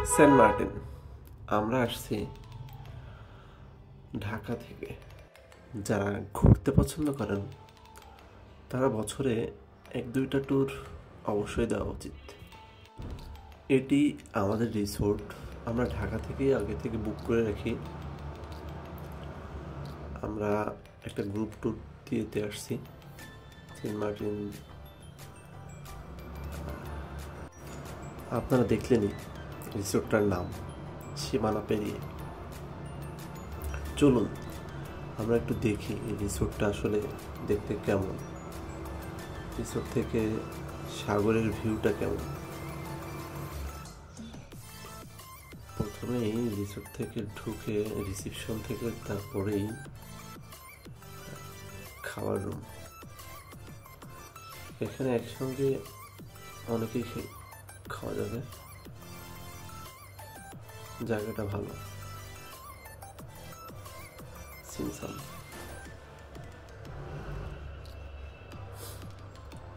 Saint Martin. আমরা আসছি ঢাকা থেকে। যারা ঘুরতে পছন্দ করেন তারা বছরে 1-2টা ট্যুর অবশ্যই দেওয়া উচিত। এটি আমাদের রিসোর্ট। আমরা ঢাকা থেকেই আগে থেকে বুক করে রাখি। আমরা একটা গ্রুপ ট্যুর দিতে আসছি সেন্ট মার্টিন। আপনারা দেখলেনই রিসোর্টটার নাম, সীমানা পেরিয়ে। চলুন আমরা একটু দেখি এই রিসোর্টটা আসলে দেখতে কেমন, রিসোর্ট থেকে সাগরের ভিউটা কেমন। প্রথমেই রিসোর্ট থেকে ঢুকে রিসেপশন থেকে তারপরেই খাওয়ার রুম। এখানে একসঙ্গে অনেকেই খাওয়া যাবে। জায়গাটা ভালো, সিমসাম।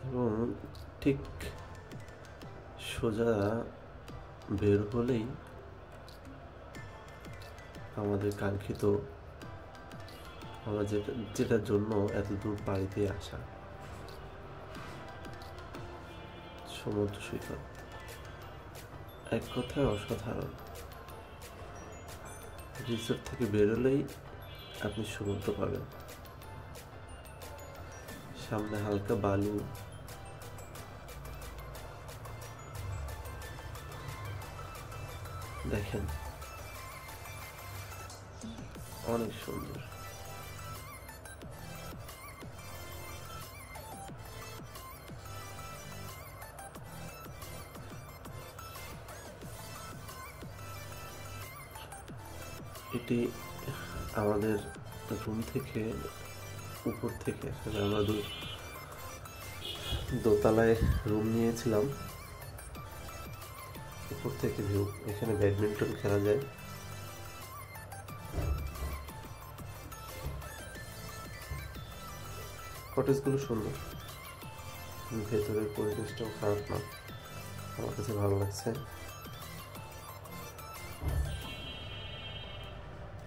এবং ঠিক সোজা বের হলেই আমাদের কাঙ্ক্ষিত, আমরা যেটার জন্য এত দূর পাড়ি দিয়ে আসা, সমুদ্র সৈকত। এক কথায় অসাধারণ। রিসোর্ট থেকে বেরোলেই আপনি সমুদ্র পাবেন। সামনে হালকা বালু, দেখেন অনেক সুন্দর। এটি আমাদের রুম থেকে উপর থেকে, আমরা দোতলায় রুম নিয়েছিলাম। উপর থেকে ভিউ, এখানে ব্যাডমিন্টন খেলা যায়। কটেজগুলো সুন্দর, ভেতরের পরিবেশটাও খারাপ না, আমার কাছে ভালো লাগছে।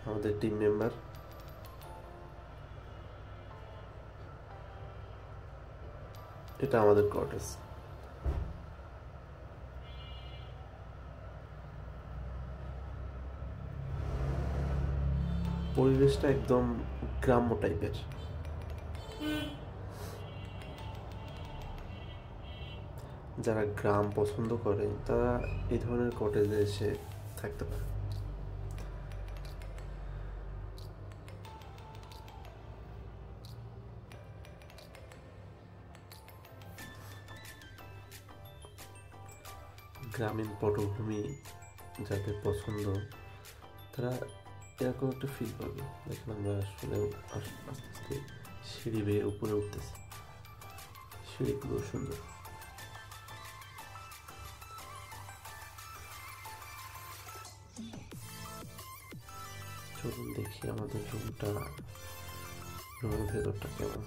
আমাদের টিম মেম্বার, এটা আমাদের কটেজ। পরিবেশটা একদম গ্রাম্য টাইপের। যারা গ্রাম পছন্দ করে তারা এই ধরনের কটেজে এসে থাকতে পারে। গ্রামীণ পটভূমি যাদের পছন্দ তারা এরকম একটা ফিল পাবে। দেখেন আমরা আসলে আস্তে আস্তে সিঁড়ি বেয়ে উপরে উঠতেছি, সিঁড়িগুলো সুন্দর। চলুন দেখি আমাদের রুমের ভেতরটা কেমন।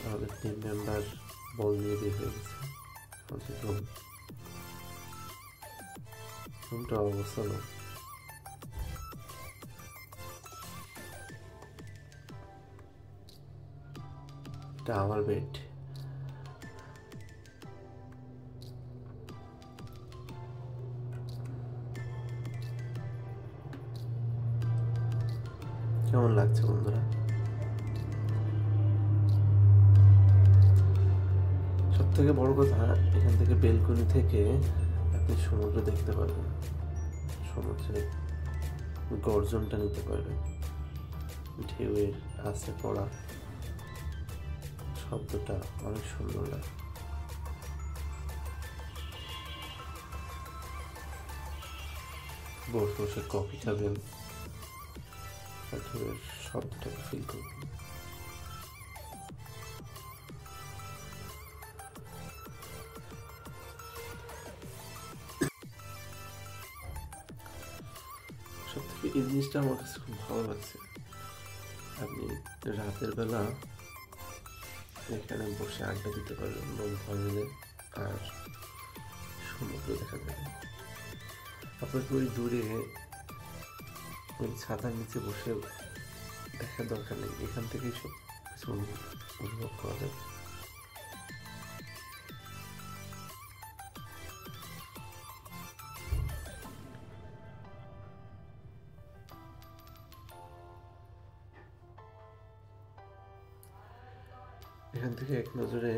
আমাদের টিম মেম্বার বল নিয়ে বের হয়ে গেছে। আমাদের রুমটা অবস্থা না, এটা আমার বেড। কেমন লাগছে বন্ধুরা? সব থেকে বড় কথা, এখান থেকে বেলকনি থেকে আপনি সমুদ্র দেখতে পারবেন, সমুদ্রের গর্জনটা নিতে পারবেন, ঢেউয়ের আসে পড়া শব্দটা অনেক সুন্দর লাগে। বসে বসে কফি খাবেন, ঢেউয়ের শব্দটাকে ফিল করবেন। সব থেকে এই জিনিসটা আমার কাছে খুব ভালো লাগছে, আপনি রাতের বেলা এখানে বসে আড্ডা দিতে পারবেন বন্ধু মিলে। আর সমুদ্র দেখা যাবে। আপনাকে ওই দূরে ওই ছাতার নিচে বসে দেখার দরকার নেই, এখান থেকেই সব কিছু অনুভব করা যাবে। এখান থেকে এক নজরে